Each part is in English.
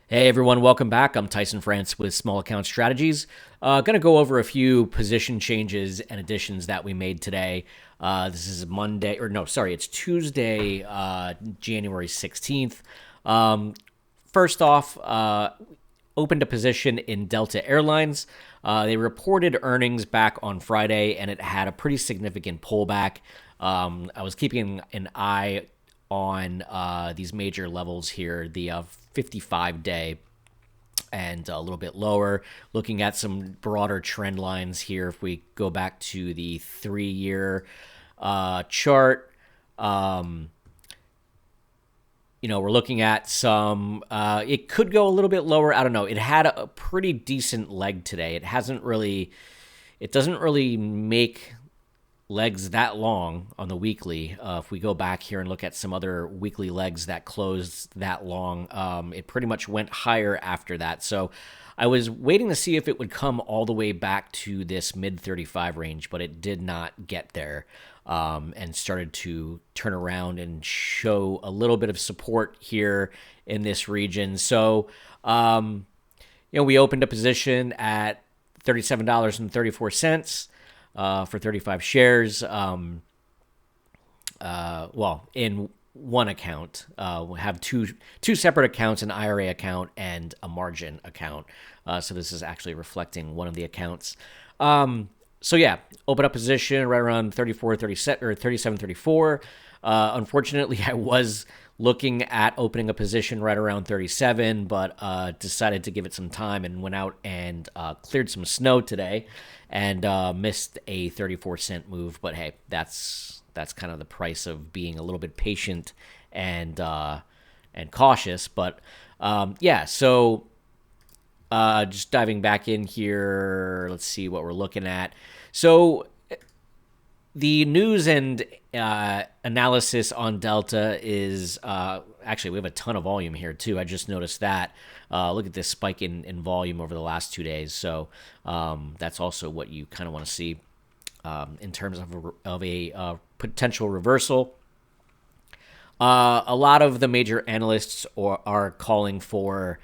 Hey everyone, welcome back. I'm Tyson France with Small Account Strategies. Going to go over a few position changes and additions that we made today. This is Monday, or no, sorry, it's Tuesday, January 16th. First off, opened a position in Delta Airlines. They reported earnings back on Friday, and it had a pretty significant pullback. I was keeping an eye on these major levels here, the 55-day and a little bit lower. Looking at some broader trend lines here, if we go back to the 3-year chart, we're looking at some. It could go a little bit lower. I don't know. It had a pretty decent leg today. It doesn't really make legs that long on the weekly. If we go back here and look at some other weekly legs that closed that long, it pretty much went higher after that. So I was waiting to see if it would come all the way back to this mid 35 range, but it did not get there, and started to turn around and show a little bit of support here in this region. So, we opened a position at $37.34. For 35 shares. In one account, we have two separate accounts: an IRA account and a margin account. So this is actually reflecting one of the accounts. Open up position right around 34, 37, or 37, 34. Unfortunately, I was looking at opening a position right around 37, but decided to give it some time and went out and cleared some snow today and missed a 34-cent move. But hey, that's kind of the price of being a little bit patient and cautious. But just diving back in here, let's see what we're looking at. So the news and analysis on Delta is actually, we have a ton of volume here too. I just noticed that. Look at this spike in volume over the last 2 days. So that's also what you kind of want to see in terms of a potential reversal. A lot of the major analysts are calling for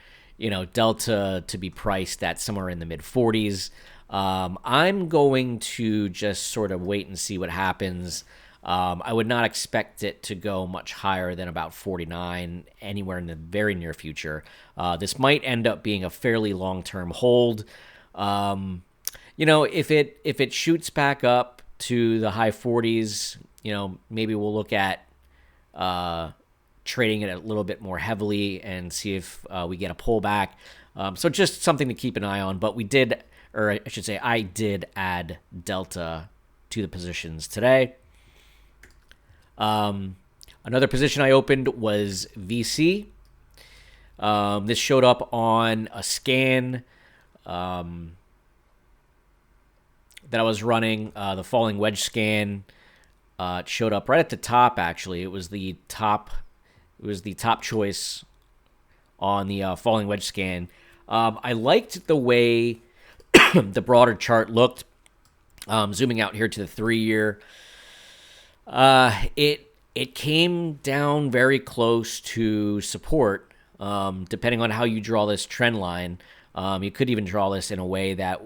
Delta to be priced at somewhere in the mid 40s. I'm going to just sort of wait and see what happens. I would not expect it to go much higher than about 49 anywhere in the very near future. This might end up being a fairly long-term hold. If it shoots back up to the high 40s, maybe we'll look at trading it a little bit more heavily and see if we get a pullback. So just something to keep an eye on. But I did add Delta to the positions today. Another position I opened was VC. This showed up on a scan that I was running, the falling wedge scan. It showed up right at the top. Actually, it was the top choice on the falling wedge scan. I liked the way the broader chart looked. Zooming out here to the 3-year, it came down very close to support. Depending on how you draw this trend line, you could even draw this in a way that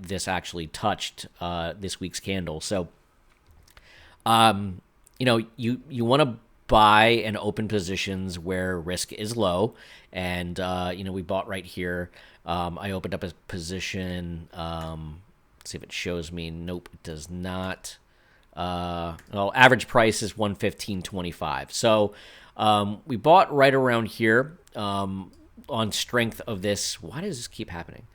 this actually touched this week's candle. So, you want to buy and open positions where risk is low, and we bought right here. I opened up a position. Let's see if it shows me. Nope, it does not. Average price is $115.25. So we bought right around here on strength of this. Why does this keep happening?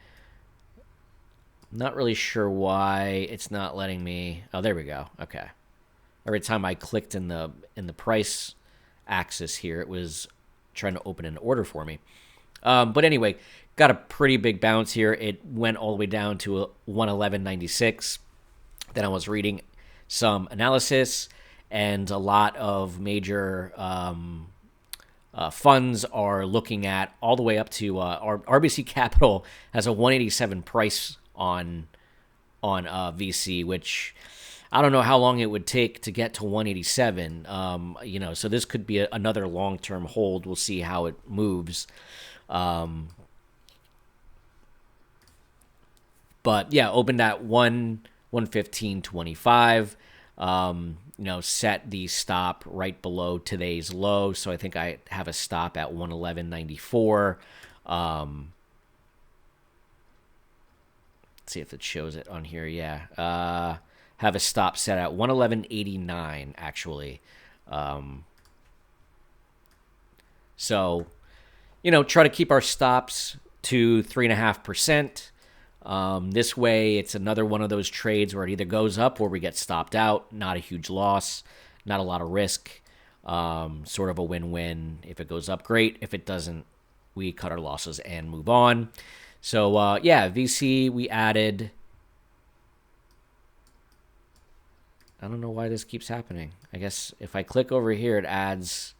Not really sure why it's not letting me. Oh, there we go. Okay. Every time I clicked in the price axis here, it was trying to open an order for me. But anyway, got a pretty big bounce here. It went all the way down to 111.96. Then I was reading some analysis, and a lot of major funds are looking at all the way up to RBC Capital has a 187 price on VC, which I don't know how long it would take to get to 187. So this could be another long-term hold. We'll see how it moves. But yeah, opened at 115.25. Set the stop right below today's low. So I think I have a stop at 111.94. Let's see if it shows it on here. Yeah. Have a stop set at 111.89 actually. So, try to keep our stops to 3.5%. This way, it's another one of those trades where it either goes up or we get stopped out. Not a huge loss, not a lot of risk. Sort of a win-win. If it goes up, great. If it doesn't, we cut our losses and move on. So, VC, we added. I don't know why this keeps happening. I guess if I click over here, it adds.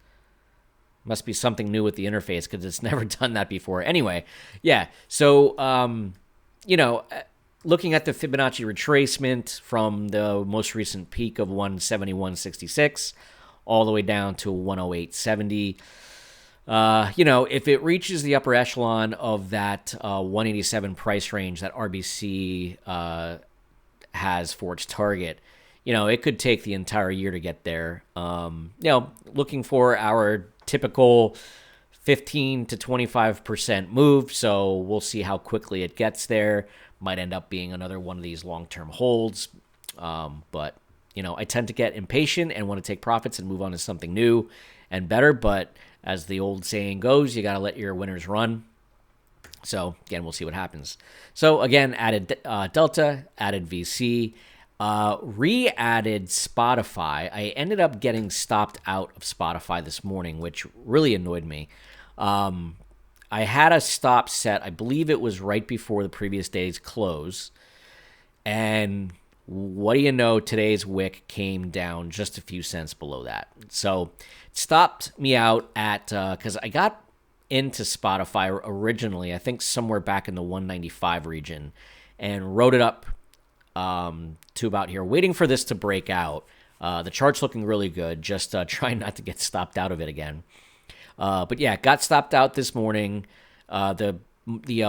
Must be something new with the interface because it's never done that before. Anyway, yeah. So, looking at the Fibonacci retracement from the most recent peak of 171.66 all the way down to 108.70. If it reaches the upper echelon of that 187 price range that RBC has for its target, it could take the entire year to get there. Looking for our typical 15 to 25% move, so we'll see how quickly it gets there. Might end up being another one of these long-term holds. But I tend to get impatient and want to take profits and move on to something new and better. But as the old saying goes, you got to let your winners run. So, again, we'll see what happens. So, again, added Delta, added VC, re-added Spotify. I ended up getting stopped out of Spotify this morning, which really annoyed me. I had a stop set. I believe it was right before the previous day's close. And what do you know? Today's wick came down just a few cents below that. So it stopped me out at, because I got into Spotify originally, I think somewhere back in the 195 region, and wrote it up to about here, waiting for this to break out. The chart's looking really good, just trying not to get stopped out of it again. But yeah, got stopped out this morning. The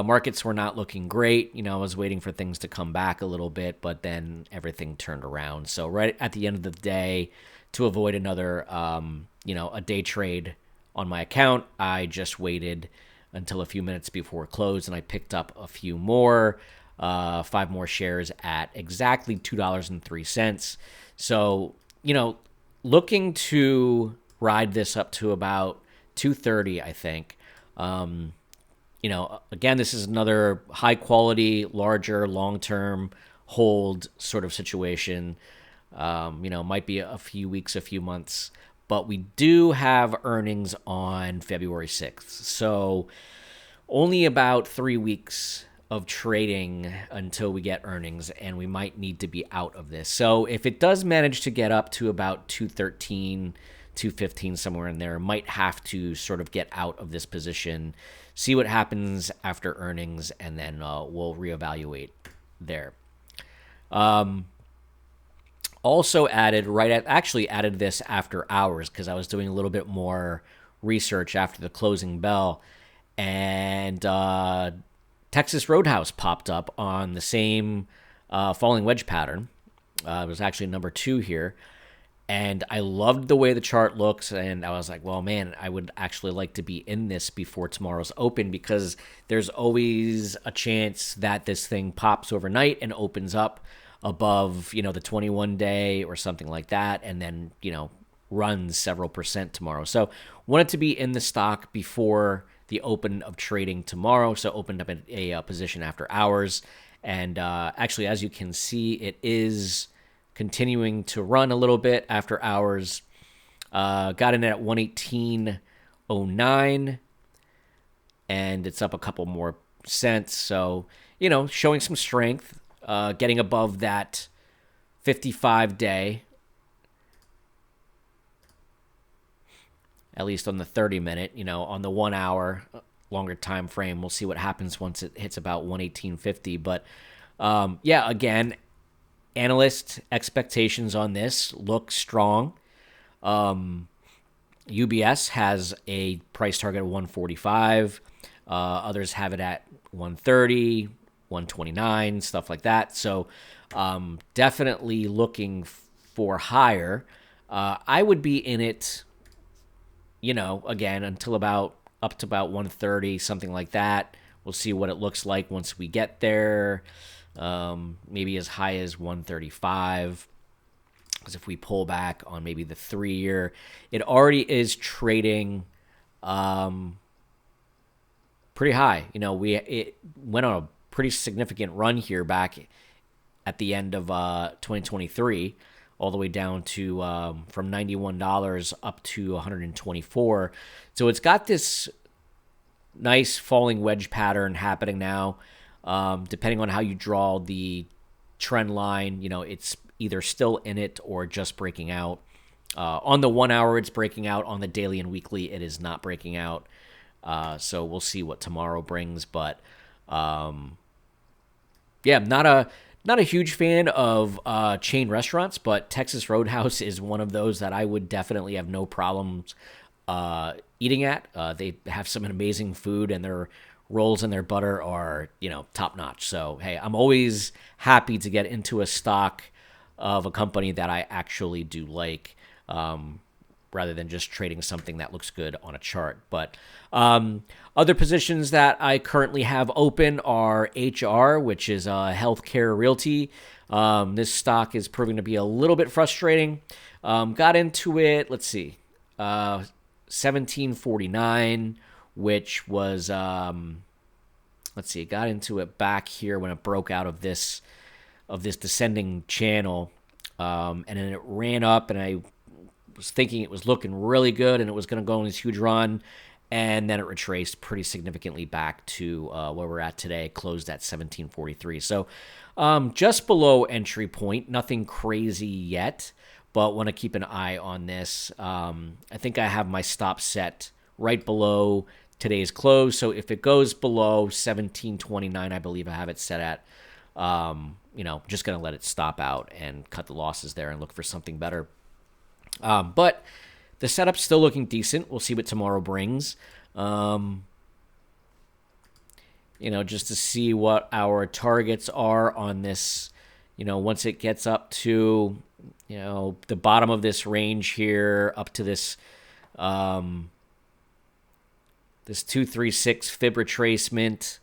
markets were not looking great. I was waiting for things to come back a little bit, but then everything turned around. So right at the end of the day, to avoid another, a day trade on my account, I just waited until a few minutes before it closed, and I picked up a few more, 5 more shares at exactly $2.03. So, looking to ride this up to about 230, I think. Again, this is another high quality, larger, long-term hold sort of situation. Might be a few weeks, a few months, but we do have earnings on February 6th. So only about 3 weeks of trading until we get earnings, and we might need to be out of this. So if it does manage to get up to about 213, 215, somewhere in there, might have to sort of get out of this position, see what happens after earnings, and then we'll reevaluate there. Also added added this after hours because I was doing a little bit more research after the closing bell, and Texas Roadhouse popped up on the same falling wedge pattern. It was actually number 2 here. And I loved the way the chart looks, and I was like, well, man, I would actually like to be in this before tomorrow's open because there's always a chance that this thing pops overnight and opens up above, the 21-day or something like that, and then, runs several percent tomorrow. So wanted to be in the stock before the open of trading tomorrow, so opened up a position after hours. And actually, as you can see, it is continuing to run a little bit after hours. Got in at 118.09, and it's up a couple more cents. So, showing some strength, getting above that 55-day, at least on the 30-minute, on the 1 hour longer time frame. We'll see what happens once it hits about 118.50. But, again, Analyst expectations on this look strong. UBS has a price target of 145. Others have it at 130, 129, stuff like that. So definitely looking for higher. I would be in it, again, until about up to about 130, something like that. We'll see what it looks like once we get there. Maybe as high as 135. Because if we pull back on maybe the 3-year, it already is trading pretty high. It went on a pretty significant run here back at the end of 2023, all the way down to from $91 up to $124. So it's got this nice falling wedge pattern happening now. Depending on how you draw the trend line, it's either still in it or just breaking out. On the 1 hour, it's breaking out. On the daily and weekly, it is not breaking out. So we'll see what tomorrow brings. But yeah, not a huge fan of chain restaurants, but Texas Roadhouse is one of those that I would definitely have no problems eating at. They have some amazing food, and their rolls and their butter are, top notch. So, hey, I'm always happy to get into a stock of a company that I actually do like, rather than just trading something that looks good on a chart. But other positions that I currently have open are HR, which is healthcare realty. This stock is proving to be a little bit frustrating. Got into it, let's see, 1749, which was, got into it back here when it broke out of this descending channel, and then it ran up, and I was thinking it was looking really good and it was going to go on this huge run, and then it retraced pretty significantly back to where we're at today, closed at 1743. So just below entry point, nothing crazy yet, but want to keep an eye on this. I think I have my stop set right below today's close. So if it goes below 1729, I believe I have it set at, just going to let it stop out and cut the losses there and look for something better. But the setup's still looking decent. We'll see what tomorrow brings. Just to see what our targets are on this, once it gets up to, the bottom of this range here, up to this, this 236 fib retracement,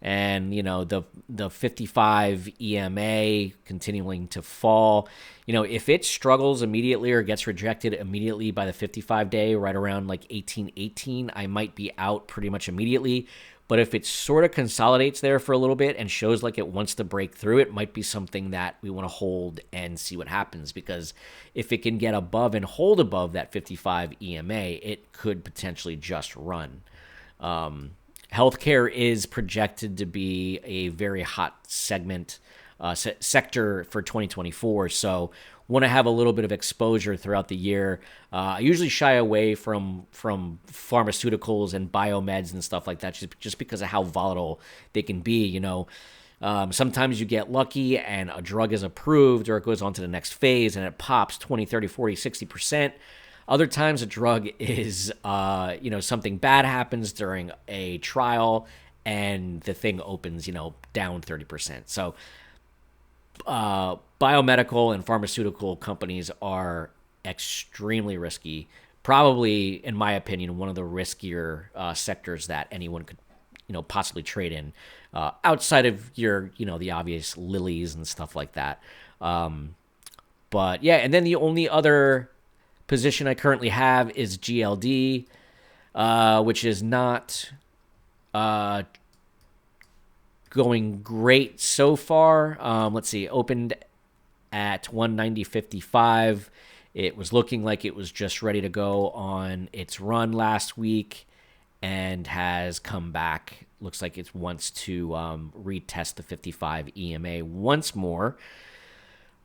and the 55 EMA continuing to fall. If it struggles immediately or gets rejected immediately by the 55 day, right around like 1818, I might be out pretty much immediately. But if it sort of consolidates there for a little bit and shows like it wants to break through, it might be something that we want to hold and see what happens. Because if it can get above and hold above that 55 EMA, it could potentially just run. Healthcare is projected to be a very hot segment, sector for 2024. So want to have a little bit of exposure throughout the year. I usually shy away from pharmaceuticals and biomeds and stuff like that, just because of how volatile they can be. Sometimes you get lucky and a drug is approved or it goes on to the next phase and it pops 20, 30, 40, 60%. Other times a drug is, something bad happens during a trial and the thing opens, down 30%. So biomedical and pharmaceutical companies are extremely risky. Probably, in my opinion, one of the riskier sectors that anyone could, possibly trade in, outside of your, the obvious Lillies and stuff like that. But yeah, and then the only other position I currently have is GLD, which is not going great so far. Let's see, opened at 190.55. It was looking like it was just ready to go on its run last week and has come back. Looks like it wants to retest the 55 EMA once more.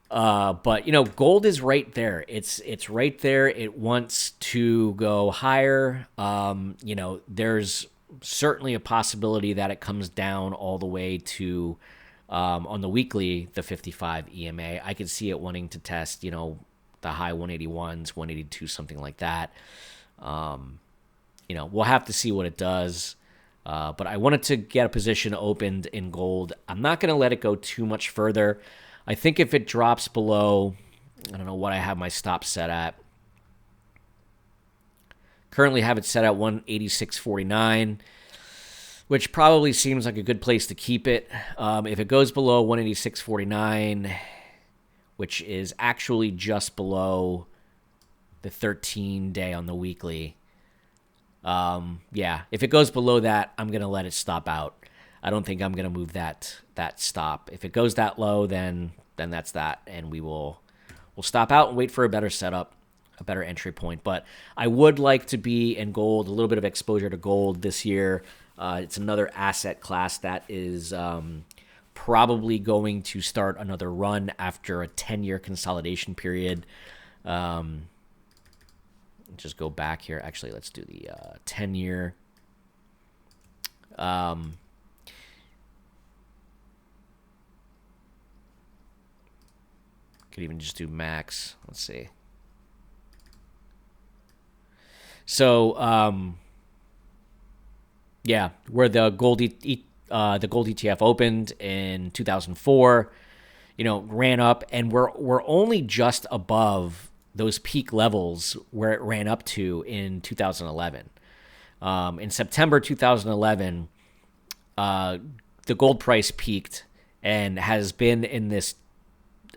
But gold is right there. It's right there. It wants to go higher. There's certainly a possibility that it comes down all the way to On the weekly, the 55 EMA, I could see it wanting to test, the high 181s, 182, something like that. We'll have to see what it does. But I wanted to get a position opened in gold. I'm not going to let it go too much further. I think if it drops below, I don't know what I have my stop set at. Currently have it set at 186.49, which probably seems like a good place to keep it. If it goes below 186.49, which is actually just below the 13-day on the weekly, if it goes below that, I'm going to let it stop out. I don't think I'm going to move that stop. If it goes that low, then that's that, and we'll stop out and wait for a better setup, a better entry point. But I would like to be in gold, a little bit of exposure to gold this year. It's another asset class that is probably going to start another run after a 10-year consolidation period. Just go back here. Actually, let's do the 10-year. Could even just do max. Let's see. So, where the gold ETF opened in 2004, ran up, and we're only just above those peak levels where it ran up to in 2011. In September 2011, the gold price peaked and has been in this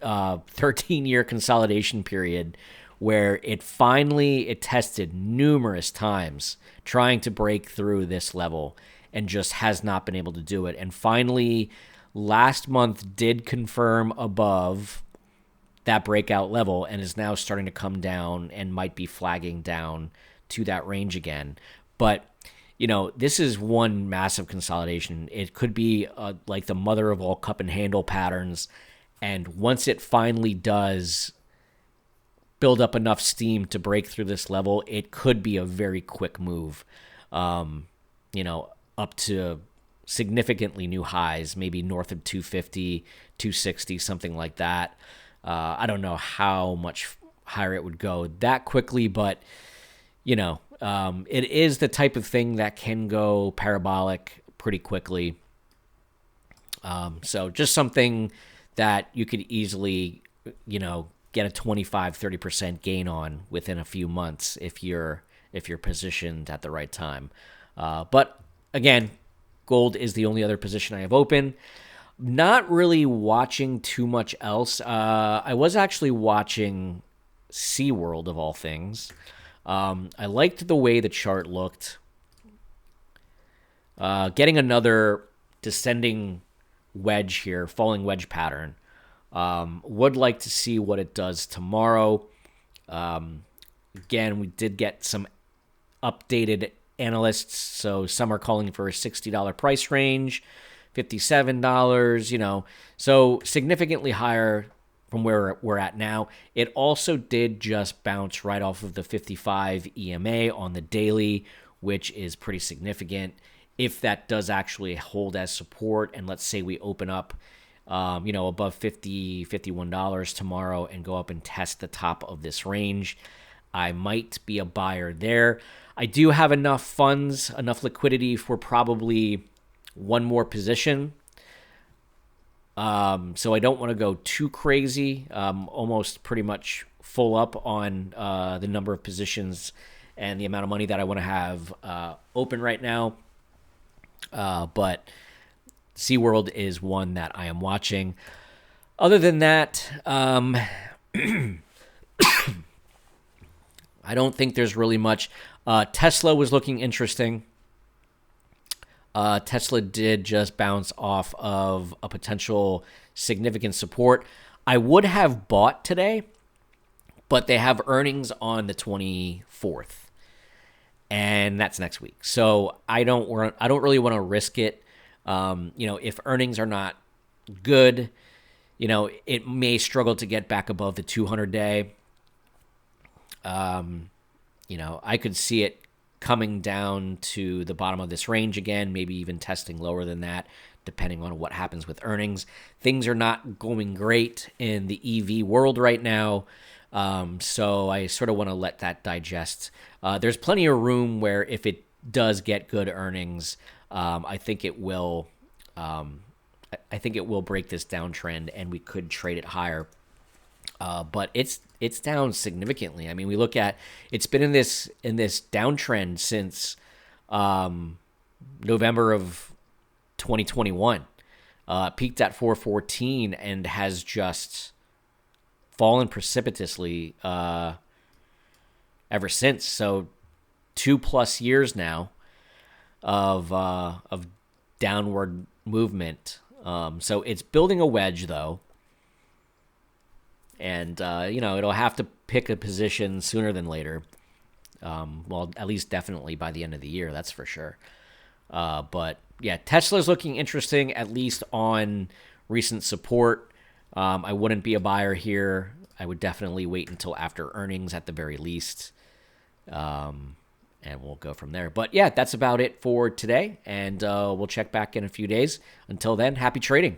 13-year consolidation period where it tested numerous times trying to break through this level and just has not been able to do it. And finally, last month did confirm above that breakout level and is now starting to come down and might be flagging down to that range again. But, this is one massive consolidation. It could be like the mother of all cup and handle patterns. And once it finally does build up enough steam to break through this level, it could be a very quick move, up to significantly new highs, maybe north of 250, 260, something like that. I don't know how much higher it would go that quickly, but, it is the type of thing that can go parabolic pretty quickly. So just something that you could easily, get a 25, 30% gain on within a few months if you're positioned at the right time. But again, gold is the only other position I have open. Not really watching too much else. I was actually watching SeaWorld of all things. I liked the way the chart looked. Getting another descending wedge here, falling wedge pattern. Would like to see what it does tomorrow. Again, we did get some updated analysts, so some are calling for a $60 price range, $57, so significantly higher from where we're at now. It also did just bounce right off of the 55 EMA on the daily, which is pretty significant. If that does actually hold as support, and let's say we open up above $50, $51 tomorrow and go up and test the top of this range, I might be a buyer there. I do have enough funds, enough liquidity for probably one more position. So I don't want to go too crazy. Almost pretty much full up on the number of positions and the amount of money that I want to have open right now. But SeaWorld is one that I am watching. Other than that, I don't think there's really much. Tesla was looking interesting. Tesla did just bounce off of a potential significant support. I would have bought today, but they have earnings on the 24th, and that's next week. So I don't really want to risk it. If earnings are not good, it may struggle to get back above the 200-day. I could see it coming down to the bottom of this range again, maybe even testing lower than that, depending on what happens with earnings. Things are not going great in the EV world right now, so I sort of want to let that digest. There's plenty of room where if it does get good earnings, I think it will. I think it will break this downtrend, and we could trade it higher. But it's down significantly. I mean, we look at it's been in this downtrend since November of 2021. Peaked at 414 and has just fallen precipitously ever since. So 2+ years now of downward movement. So it's building a wedge though. And, it'll have to pick a position sooner than later. Well, at least definitely by the end of the year, that's for sure. But, yeah, Tesla's looking interesting, at least on recent support. I wouldn't be a buyer here. I would definitely wait until after earnings at the very least. And we'll go from there. But, yeah, that's about it for today. And we'll check back in a few days. Until then, happy trading.